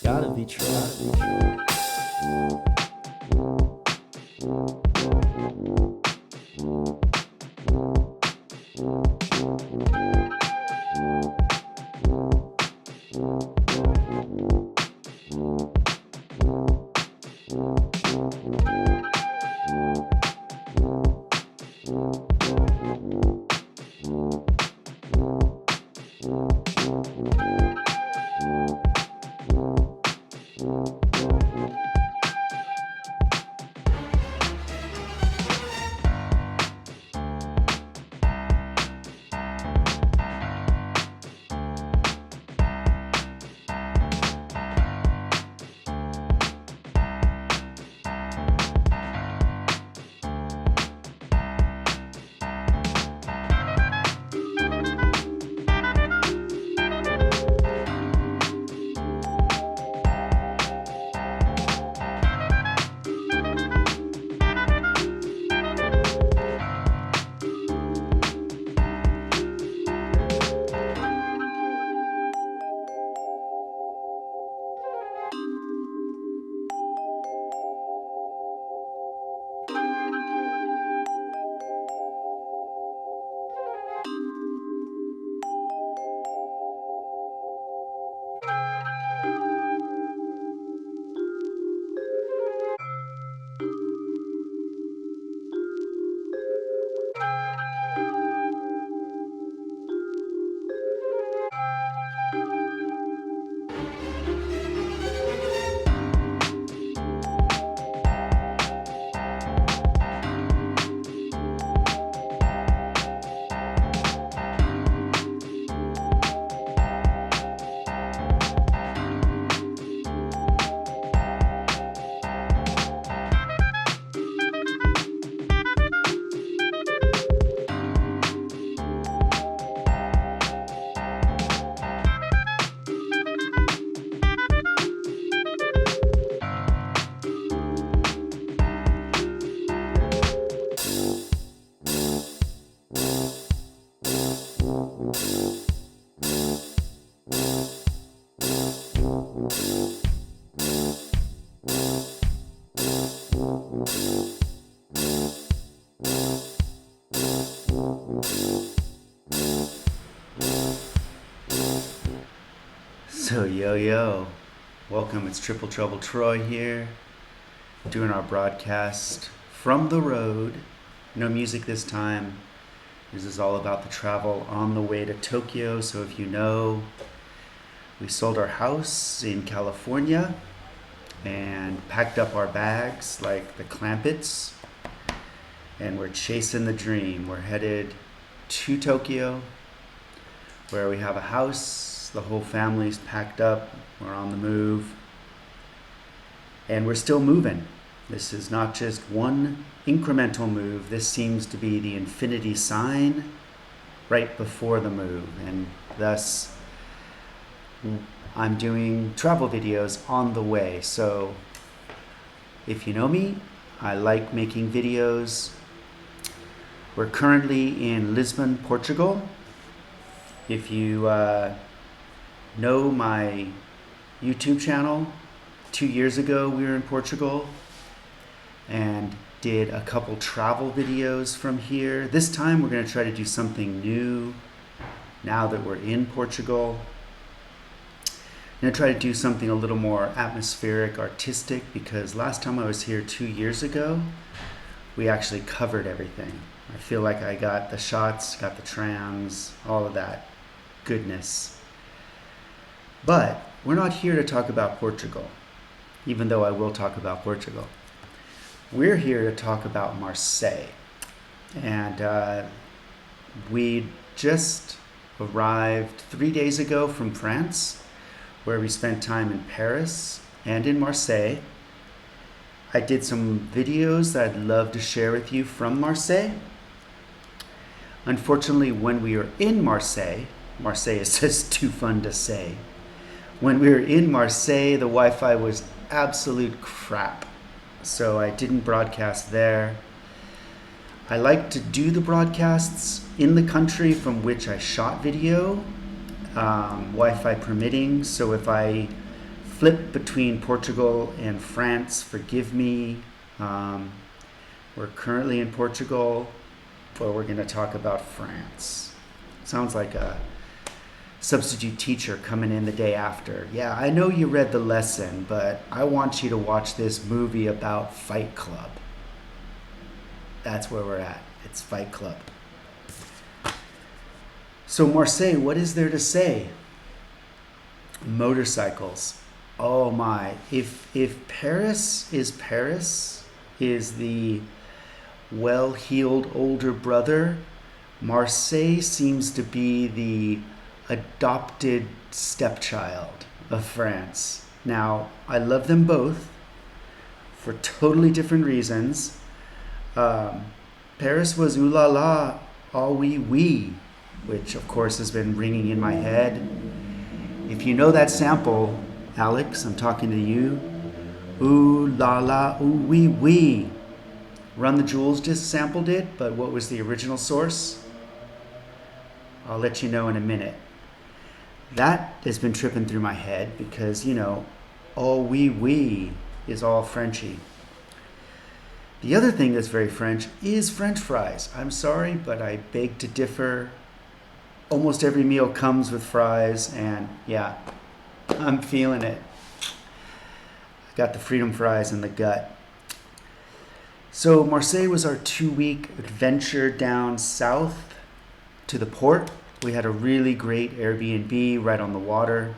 Gotta be true. So yo, welcome, it's Triple Trouble Troy here, doing our broadcast from the road. No music this time. This is all about the travel on the way to Tokyo. So if you know, we sold our house in California and packed up our bags like the Clampets, and we're chasing the dream. We're headed to Tokyo, where we have a house. The whole family's packed up. We're on the move. And we're still moving. This is not just one incremental move. This seems to be the infinity sign right before the move. And thus, I'm doing travel videos on the way. So if you know me, I like making videos. We're currently in Lisbon, Portugal. If you know my YouTube channel, 2 years ago we were in Portugal and did a couple travel videos from here. This time we're going to try to do something new now that we're in Portugal. I'm going to try to do something a little more atmospheric, artistic, because last time I was here 2 years ago, we actually covered everything. I feel like I got the shots, got the trams, all of that goodness. But we're not here to talk about Portugal, even though I will talk about Portugal. We're here to talk about Marseille. And we just arrived 3 days ago from France, where we spent time in Paris and in Marseille. I did some videos that I'd love to share with you from Marseille. Unfortunately, when we were in Marseille is just too fun to say. When we were in Marseille, the Wi-Fi was absolute crap. so I didn't broadcast there. I like to do the broadcasts in the country from which I shot video, Wi-Fi permitting. So if I flip between Portugal and France, forgive me. We're currently in Portugal, but we're going to talk about France. Sounds like a substitute teacher coming in the day after. Yeah, I know you read the lesson, but I want you to watch this movie about Fight Club. That's where we're at. It's Fight Club. So Marseille, what is there to say? Motorcycles. Oh my. If Paris is the well-heeled older brother, Marseille seems to be the adopted stepchild of France. Now, I love them both for totally different reasons. Paris was ooh la la, ah wee wee, which of course has been ringing in my head. If you know that sample, Alex, I'm talking to you. Ooh la la, ooh wee wee. Run the Jewels just sampled it, but what was the original source? I'll let you know in a minute. That has been tripping through my head because, oh wee wee is all Frenchy. The other thing that's very French is French fries. I'm sorry, but I beg to differ. Almost every meal comes with fries, and yeah, I'm feeling it. I got the freedom fries in the gut. So Marseille was our 2-week adventure down south to the port. We had a really great Airbnb right on the water,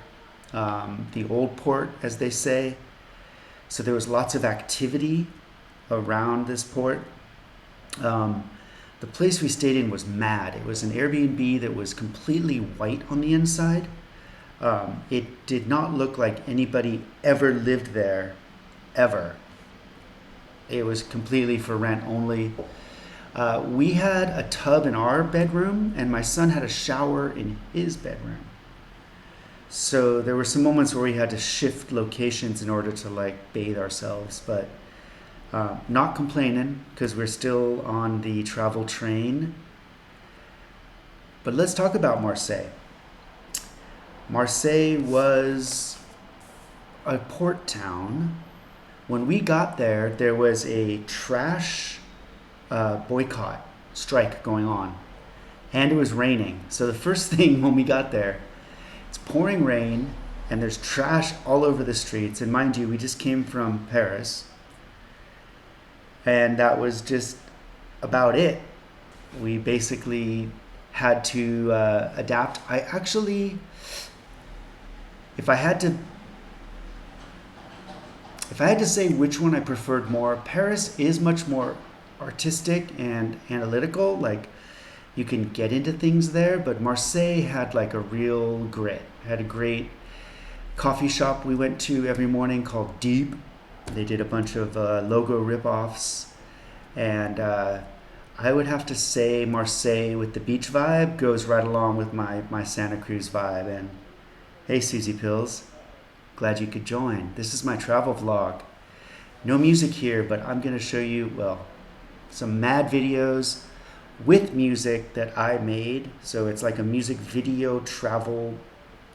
the old port, as they say. So there was lots of activity around this port. The place we stayed in was mad. It was an Airbnb that was completely white on the inside. It did not look like anybody ever lived there, ever. It was completely for rent only. We had a tub in our bedroom, and my son had a shower in his bedroom. So there were some moments where we had to shift locations in order to bathe ourselves, but not complaining because we're still on the travel train. But let's talk about Marseille. Marseille was a port town. When we got there, there was a trash boycott strike going on, and it was raining. So the first thing when we got there, it's pouring rain and there's trash all over the streets. And mind you, we just came from Paris, and that was just about it. We basically had to adapt. If I had to say which one I preferred more, Paris is much more artistic and analytical. You can get into things there, but Marseille had a real grit. Had a great coffee shop we went to every morning called Deep. They did a bunch of logo rip-offs, and I would have to say Marseille with the beach vibe goes right along with my Santa Cruz vibe. And hey, Susie Pills, glad you could join. This is my travel vlog. No music here, but I'm going to show you, some mad videos with music that I made. So it's like a music video travel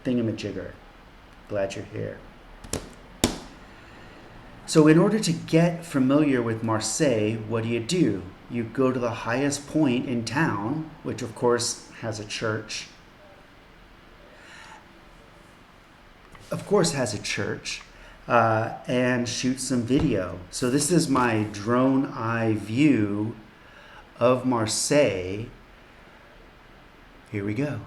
thingamajigger. Glad you're here. So in order to get familiar with Marseille, what do? You go to the highest point in town, which of course has a church. And shoot some video. So this is my drone eye view of Marseille. Here we go.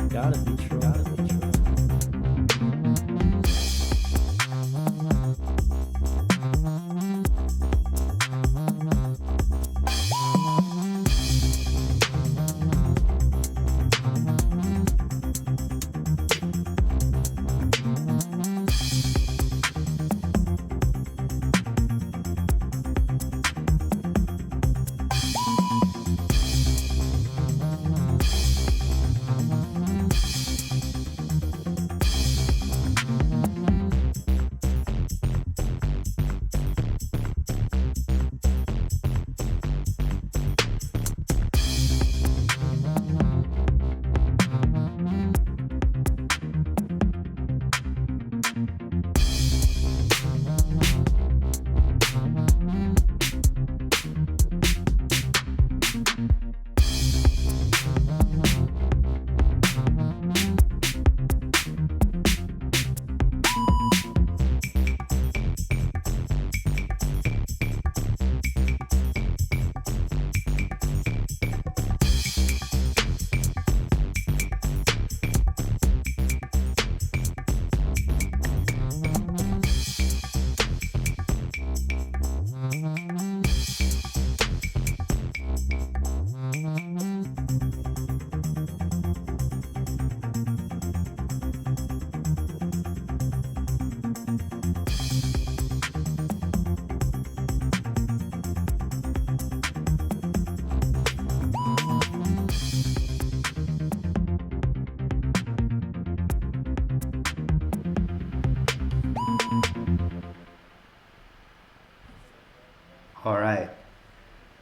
Gotta be true.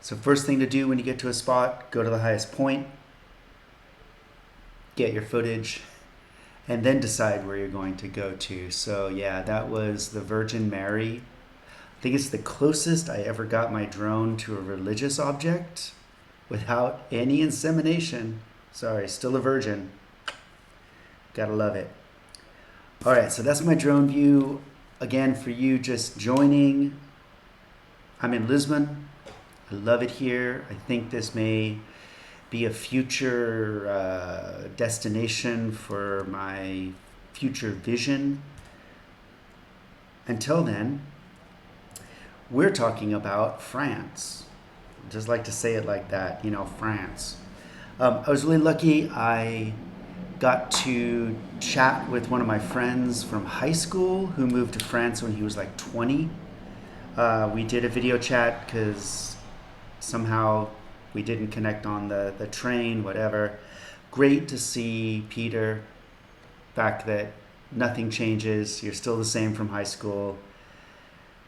So first thing to do when you get to a spot, go to the highest point, get your footage, and then decide where you're going to go to. So yeah, that was the Virgin Mary. I think it's the closest I ever got my drone to a religious object without any insemination. Sorry, still a virgin. Gotta love it. All right, so that's my drone view. Again, for you just joining, I'm in Lisbon. I love it here. I think this may be a future destination for my future vision. Until then, we're talking about France. Just like to say it like that, France. I was really lucky. I got to chat with one of my friends from high school who moved to France when he was like 20. We did a video chat because somehow we didn't connect on the train, whatever. Great to see Peter. Fact that nothing changes. You're still the same from high school.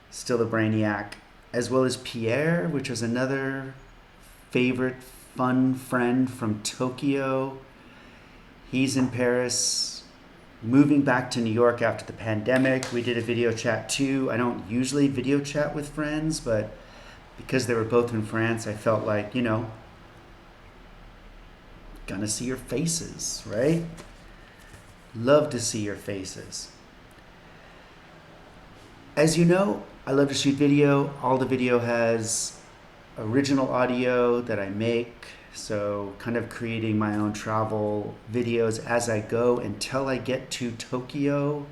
Still a brainiac. As well as Pierre, which was another favorite fun friend from Tokyo. He's in Paris, moving back to New York after the pandemic. We did a video chat too. I don't usually video chat with friends, but because they were both in France, I felt like, gonna see your faces, right? Love to see your faces. As you know, I love to shoot video. All the video has original audio that I make. So kind of creating my own travel videos as I go until I get to Tokyo,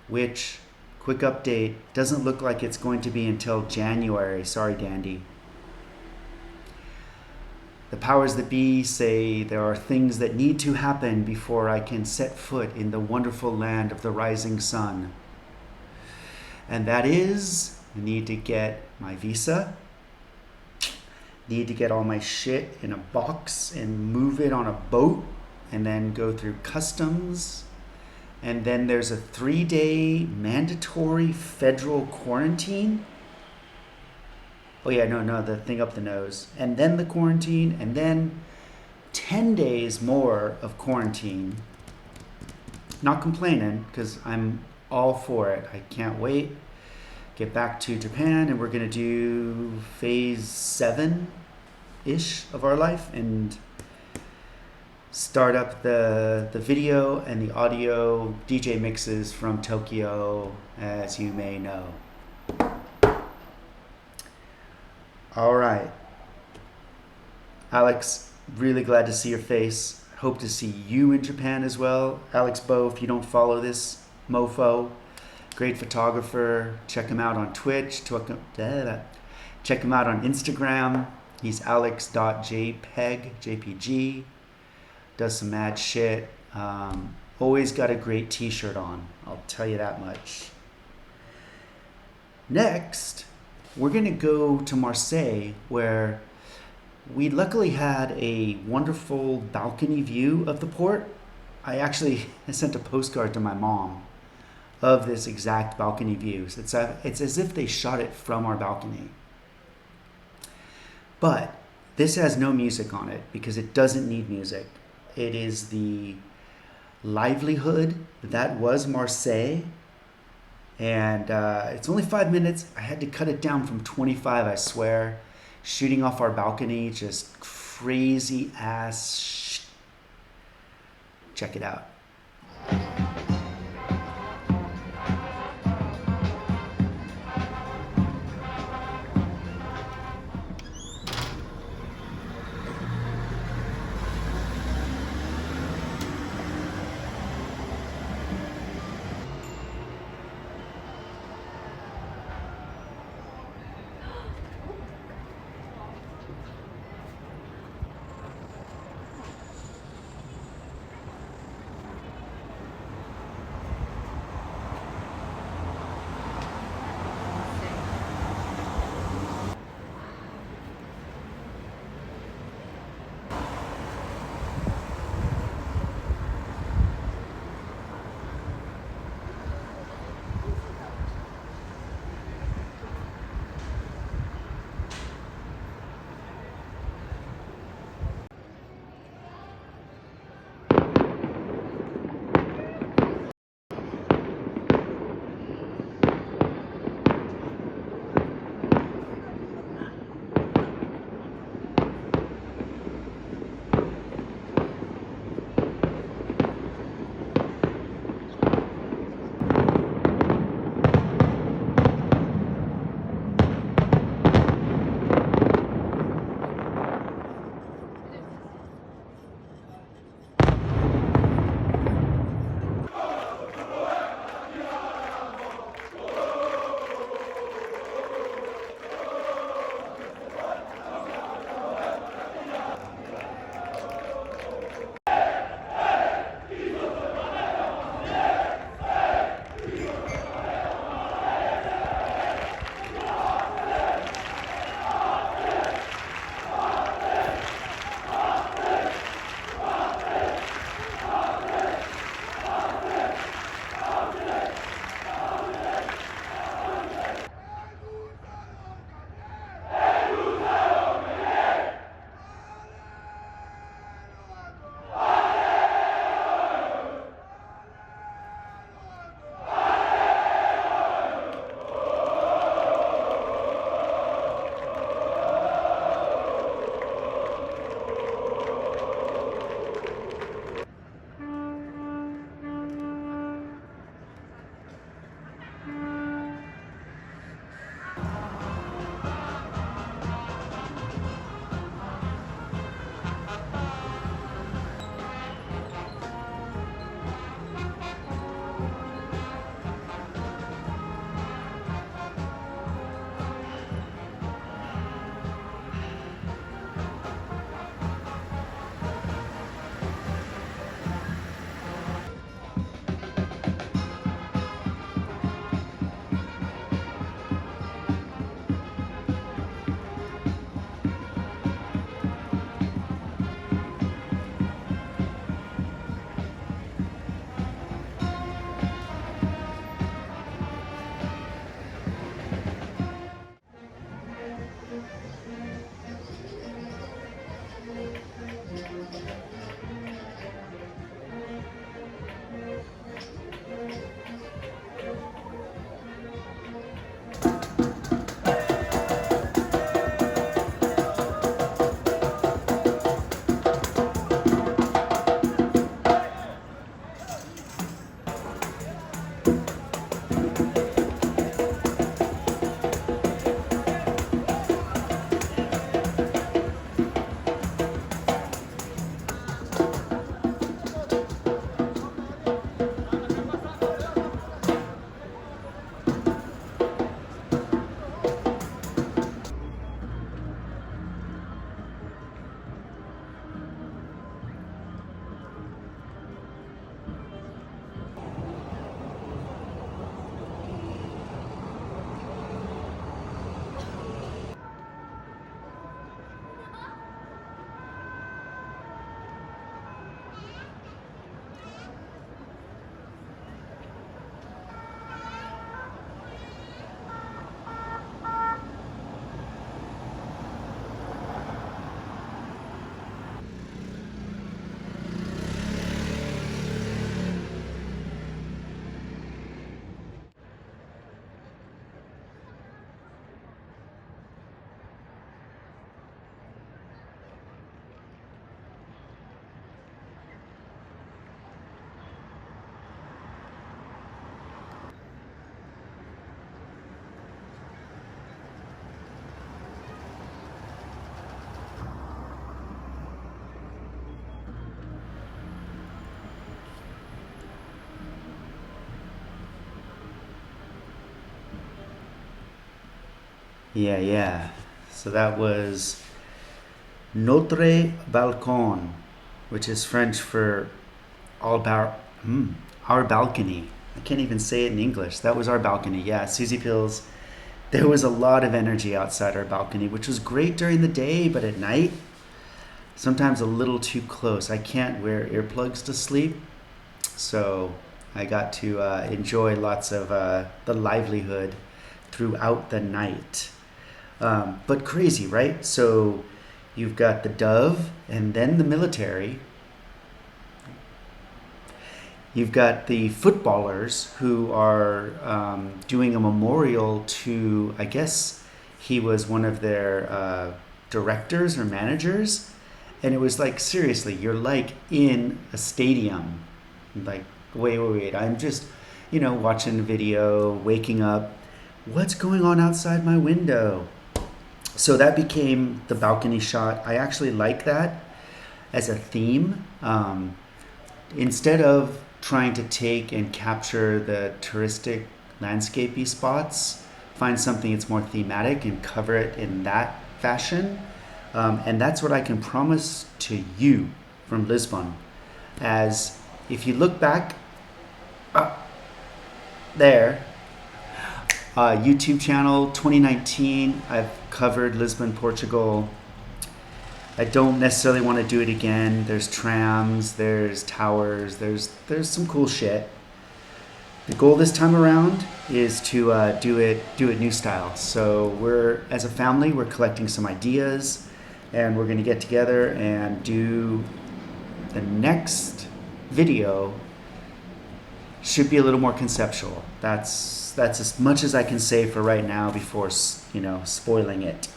which, quick update, doesn't look like it's going to be until January. Sorry, Dandy. The powers that be say there are things that need to happen before I can set foot in the wonderful land of the rising sun. And that is, I need to get my visa, need to get all my shit in a box and move it on a boat and then go through customs. And then there's a 3-day mandatory federal quarantine. Oh yeah, no, the thing up the nose. And then the quarantine, and then 10 days more of quarantine. Not complaining, because I'm all for it. I can't wait. Get back to Japan, and we're gonna do phase 7-ish of our life and start up the video and the audio DJ mixes from Tokyo, as you may know. All right. Alex, really glad to see your face. Hope to see you in Japan as well. Alex Bo, if you don't follow this mofo, great photographer. Check him out on Twitch. Check him out on Instagram. He's alex.jpeg, JPG. Does some mad shit. Always got a great t-shirt on. I'll tell you that much. Next, we're going to go to Marseille, where we luckily had a wonderful balcony view of the port. I sent a postcard to my mom of this exact balcony view. So it's as if they shot it from our balcony. But this has no music on it because it doesn't need music. It is the livelihood that was Marseille. And it's only 5 minutes. I had to cut it down from 25, I swear. Shooting off our balcony, just crazy ass. Check it out. Yeah, yeah. So that was Notre Balcon, which is French for all about our balcony. I can't even say it in English. That was our balcony. Yeah, Susie feels there was a lot of energy outside our balcony, which was great during the day, but at night, sometimes a little too close. I can't wear earplugs to sleep, so I got to enjoy lots of the livelihood throughout the night. But crazy, right? So you've got the dove and then the military. You've got the footballers who are doing a memorial to, I guess he was one of their directors or managers. And it was like, seriously, you're like in a stadium. Like, wait. I'm just, watching a video, waking up. What's going on outside my window? So that became the balcony shot. I actually like that as a theme. Instead of trying to take and capture the touristic landscapey spots, find something that's more thematic and cover it in that fashion. And that's what I can promise to you from Lisbon. As if you look back there, YouTube channel 2019, I've covered Lisbon, Portugal. I don't necessarily want to do it again. There's trams, there's towers, there's some cool shit. The goal this time around is to do it new style. So we're, as a family, we're collecting some ideas, and we're going to get together and do the next video. Should be a little more conceptual. That's as much as I can say for right now before spoiling it.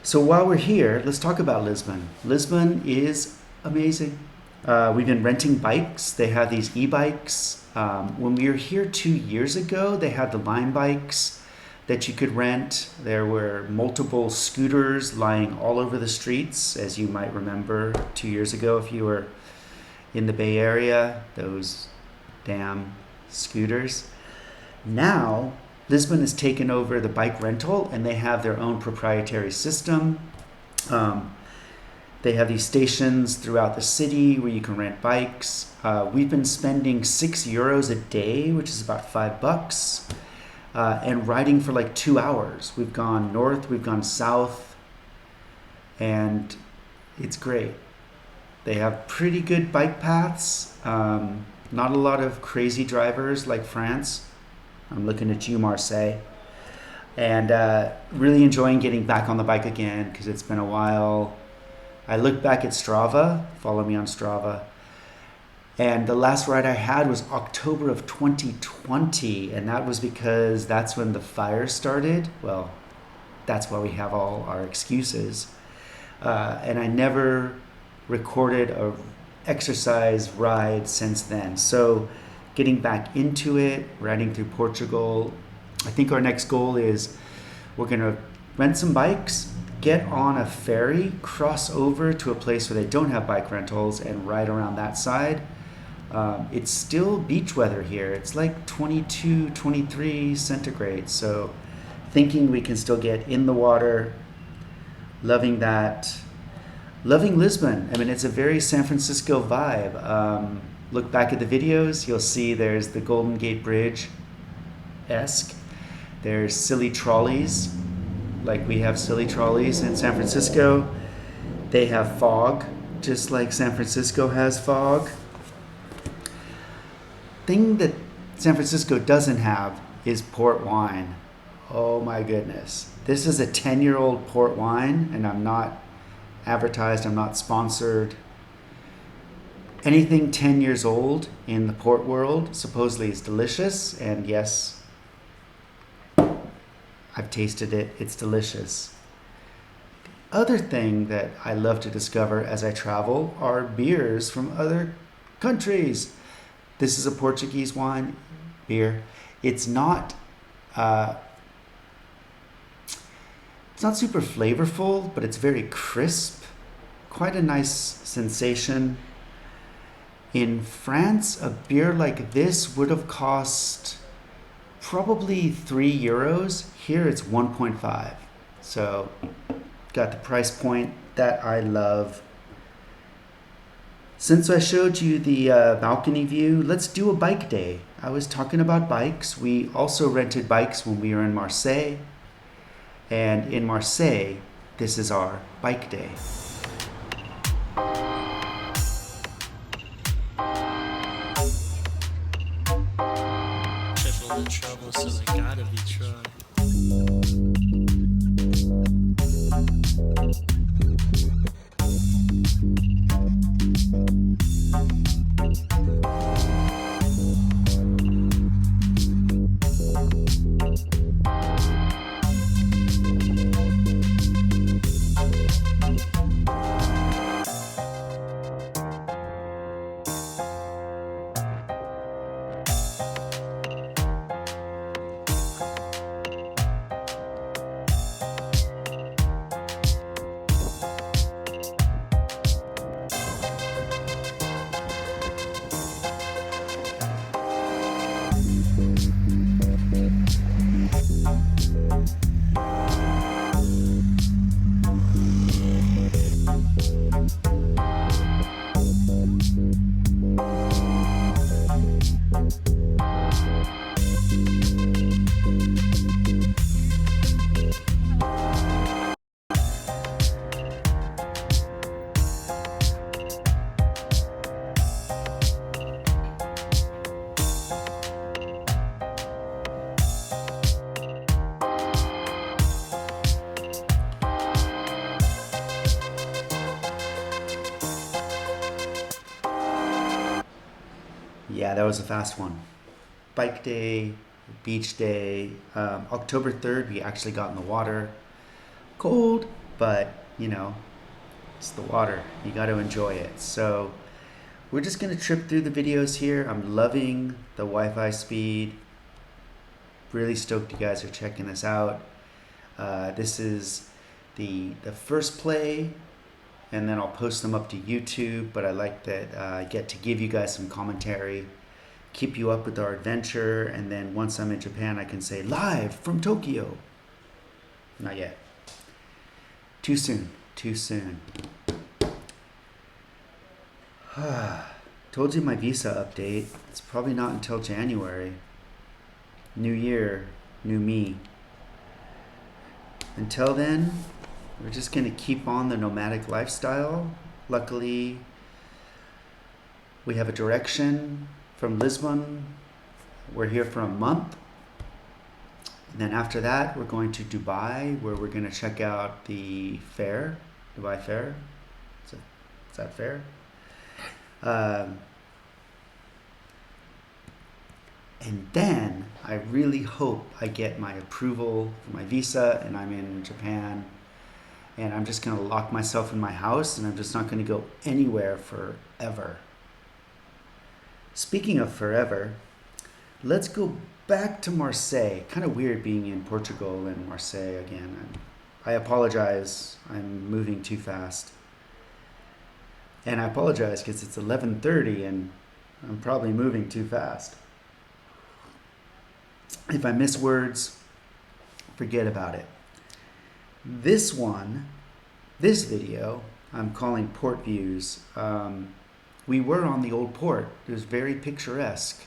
So while we're here, let's talk about Lisbon. Lisbon is amazing. We've been renting bikes. They have these e-bikes. When we were here 2 years ago, they had the Lime bikes that you could rent. There were multiple scooters lying all over the streets, as you might remember 2 years ago if you were in the Bay Area, those damn scooters. Now, Lisbon has taken over the bike rental, and they have their own proprietary system. They have these stations throughout the city where you can rent bikes. We've been spending €6 a day, which is about $5, and riding for like 2 hours. We've gone north, we've gone south, and it's great. They have pretty good bike paths. Not a lot of crazy drivers like France. I'm looking at you, Marseille. And really enjoying getting back on the bike again because it's been a while. I look back at Strava, follow me on Strava, and the last ride I had was October of 2020, and that was because that's when the fire started. Well, that's why we have all our excuses. And I never recorded a exercise ride since then. So getting back into it, riding through Portugal. I think our next goal is we're going to rent some bikes, get on a ferry, cross over to a place where they don't have bike rentals and ride around that side. It's still beach weather here. It's like 22, 23 centigrade. So thinking we can still get in the water, loving that. Loving Lisbon. I mean, it's a very San Francisco vibe. Look back at the videos, you'll see there's the Golden Gate Bridge-esque. There's silly trolleys, like we have silly trolleys in San Francisco. They have fog, just like San Francisco has fog. Thing that San Francisco doesn't have is port wine. Oh my goodness. This is a 10-year-old port wine, and I'm not advertised, I'm not sponsored. Anything 10 years old in the port world supposedly is delicious, and yes, I've tasted it, it's delicious. The other thing that I love to discover as I travel are beers from other countries. This is a Portuguese wine, beer. It's not super flavorful, but it's very crisp. Quite a nice sensation. In France, a beer like this would have cost probably €3. Here it's 1.5. So got the price point that I love. Since I showed you the balcony view, let's do a bike day. I was talking about bikes. We also rented bikes when we were in Marseille. And in Marseille, this is our bike day. Triple the trouble, so it gotta be tried. Yeah, that was a fast one. Bike day, beach day. October 3rd, we actually got in the water. Cold, but it's the water. You got to enjoy it. So we're just going to trip through the videos here. I'm loving the Wi-Fi speed. Really stoked you guys are checking this out. This is the first play, and then I'll post them up to YouTube, but I like that I get to give you guys some commentary, keep you up with our adventure, and then once I'm in Japan, I can say live from Tokyo. Not yet. Too soon. Told you my visa update. It's probably not until January. New year, new me. Until then, we're just going to keep on the nomadic lifestyle. Luckily, we have a direction from Lisbon. We're here for a month. And then after that, we're going to Dubai, where we're going to check out the fair, Dubai Fair. Is that fair? And then I really hope I get my approval for my visa and I'm in Japan. And I'm just going to lock myself in my house and I'm just not going to go anywhere forever. Speaking of forever, let's go back to Marseille. Kind of weird being in Portugal and Marseille again. I apologize. I'm moving too fast. And I apologize because it's 11:30 and I'm probably moving too fast. If I miss words, forget about it. This video, I'm calling Port Views. We were on the old port. It was very picturesque.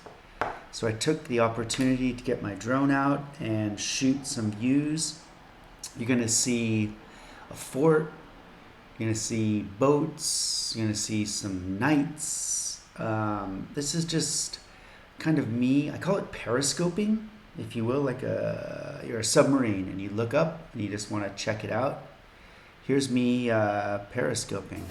So I took the opportunity to get my drone out and shoot some views. You're going to see a fort. You're going to see boats. You're going to see some knights. This is just kind of me. I call it periscoping, if you will, like you're a submarine and you look up and you just want to check it out. Here's me periscoping.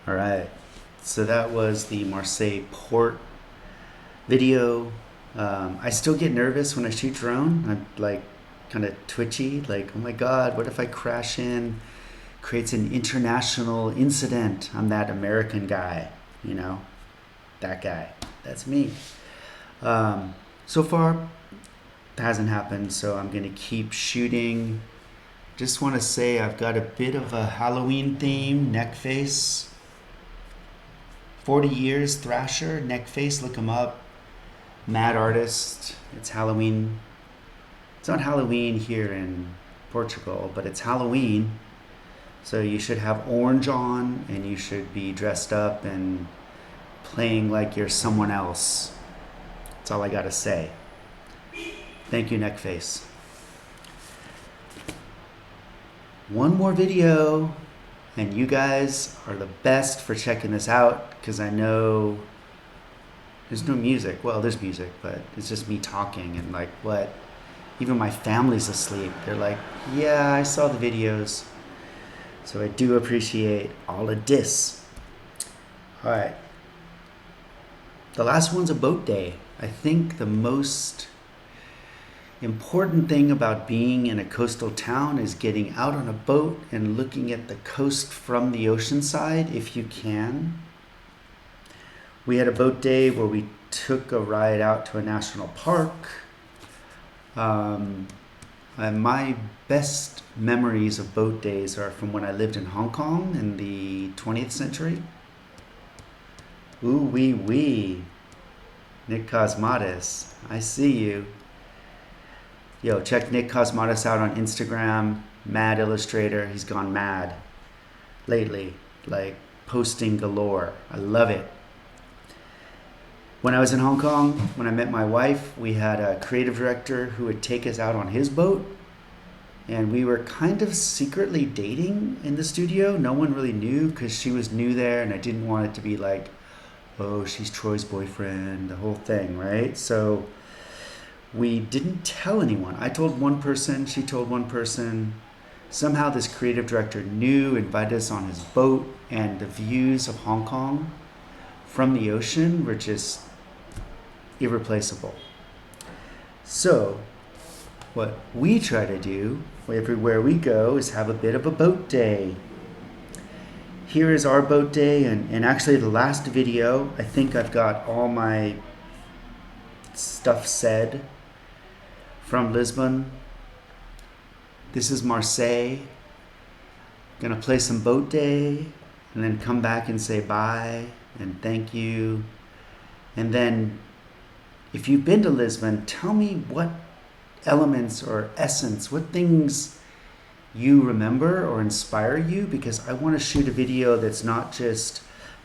All right. So that was the Marseille port video. I still get nervous when I shoot drone. I'm like kind of twitchy. Like, oh my God, what if I crash in? Creates an international incident. I'm that American guy, you know? That guy. That's me. So far, it hasn't happened, so I'm going to keep shooting. Just want to say I've got a bit of a Halloween theme, neck face. 40 years Thrasher, neck face, look him up. Mad artist. It's Halloween. It's not Halloween here in Portugal, but it's Halloween. So you should have orange on and you should be dressed up and playing like you're someone else. That's all I gotta say. Thank you, Neckface. One more video, and you guys are the best for checking this out because I know there's no music. Well, there's music, but it's just me talking and like what? Even my family's asleep. They're like, yeah, I saw the videos. So I do appreciate all of this. All right. The last one's a boat day. I think the most important thing about being in a coastal town is getting out on a boat and looking at the coast from the ocean side if you can. We had a boat day where we took a ride out to a national park. And my best memories of boat days are from when I lived in Hong Kong in the 20th century. Ooh wee wee. Nick Cosmatis, I see you. Yo, check Nick Cosmatis out on Instagram. Mad illustrator. He's gone mad lately. Like posting galore. I love it. When I was in Hong Kong, when I met my wife, we had a creative director who would take us out on his boat. And we were kind of secretly dating in the studio. No one really knew because she was new there and I didn't want it to be like, oh, she's Troy's boyfriend, the whole thing, right? So we didn't tell anyone. I told one person, she told one person. Somehow this creative director knew, invited us on his boat, and the views of Hong Kong from the ocean were just irreplaceable. So what we try to do everywhere we go is have a bit of a boat day. Here is our boat day, and actually the last video, I think I've got all my stuff said from Lisbon. This is Marseille. Gonna play some boat day and then come back and say bye and thank you. And then if you've been to Lisbon, tell me what elements or essence, what things you remember or inspire you, because I want to shoot a video that's not just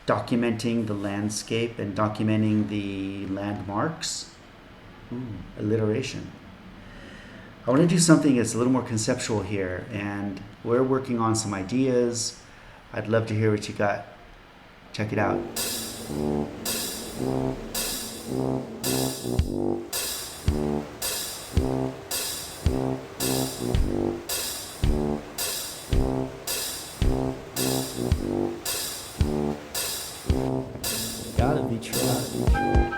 documenting the landscape and documenting the landmarks. Alliteration. I want to do something that's a little more conceptual here, and we're working on some ideas. I'd love to hear what you got. Check it out. Gotta be tried.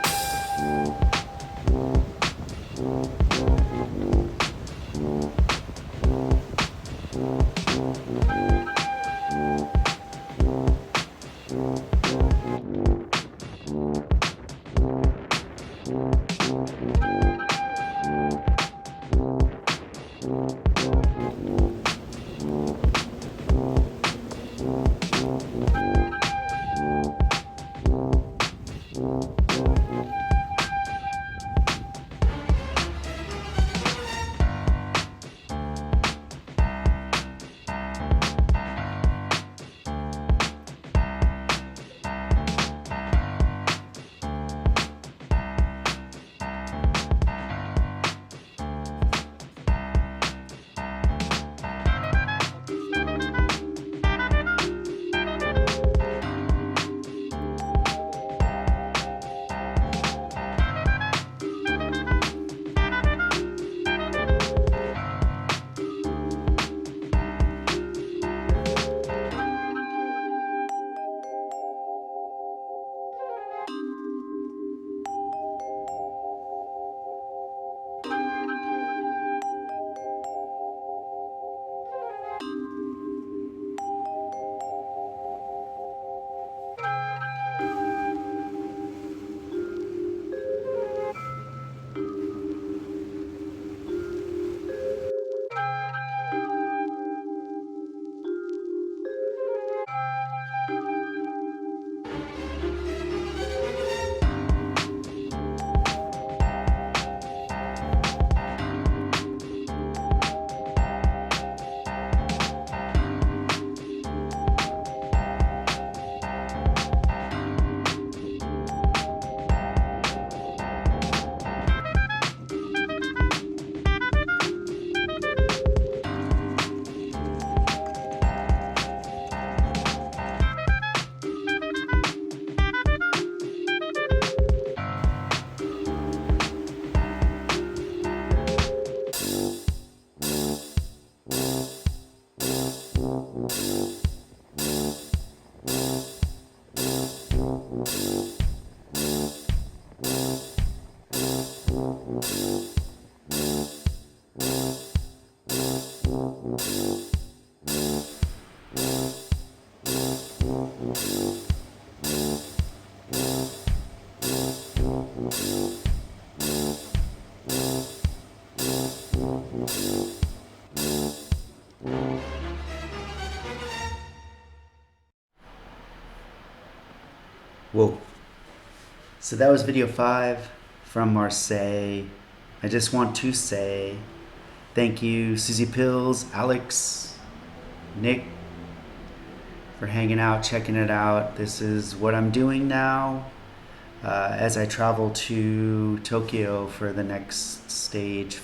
Whoa. So that was video 5 from Marseille. I just want to say thank you, Susie Pills, Alex, Nick, for hanging out, checking it out. This is what I'm doing now as I travel to Tokyo for the next stage of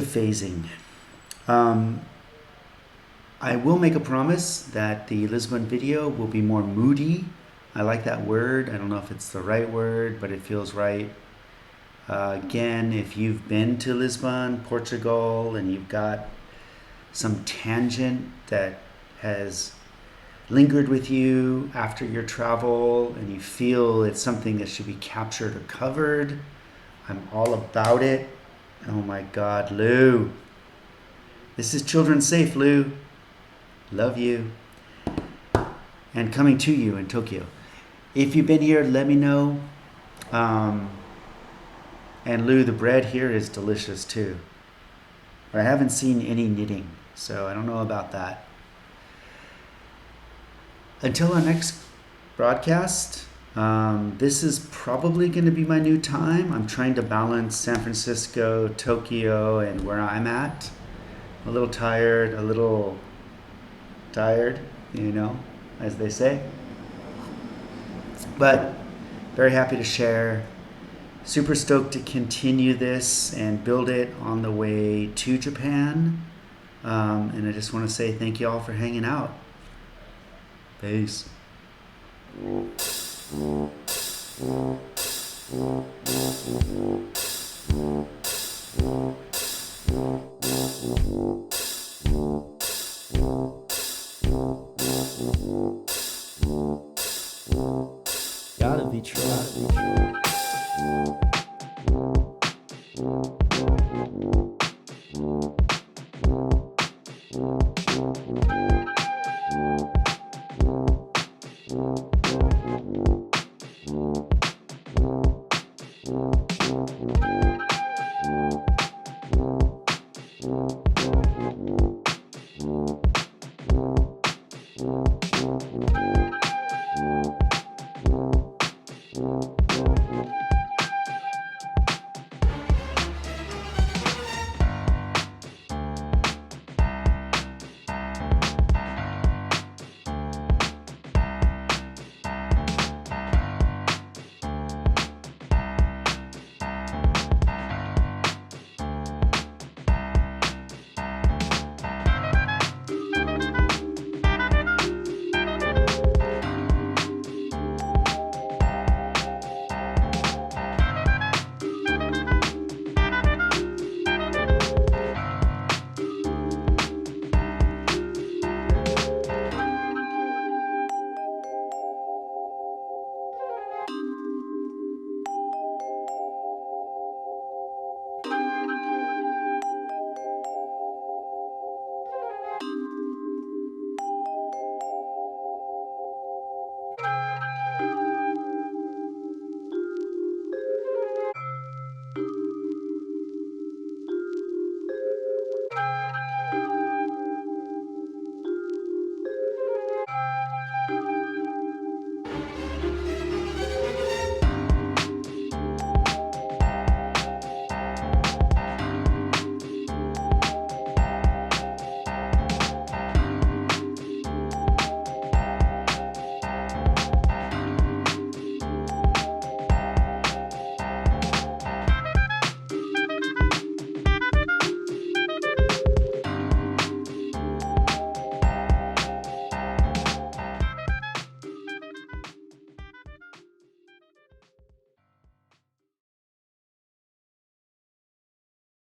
phasing. I will make a promise that the Lisbon video will be more moody. I like that word. I don't know if it's the right word, but it feels right. Again, if you've been to Lisbon, Portugal, and you've got some tangent that has lingered with you after your travel and you feel it's something that should be captured or covered, I'm all about it. Oh my God, Lou. This is children safe, Lou. Love you. And coming to you in Tokyo. If you've been here, let me know. And Lou, the bread here is delicious too. But I haven't seen any knitting, so I don't know about that. Until our next broadcast, this is probably going to be my new time. I'm trying to balance San Francisco, Tokyo, and where I'm at. A little tired, as they say. But very happy to share. Super stoked to continue this and build it on the way to Japan. And I just want to say thank you all for hanging out. Peace. Gotta be tried.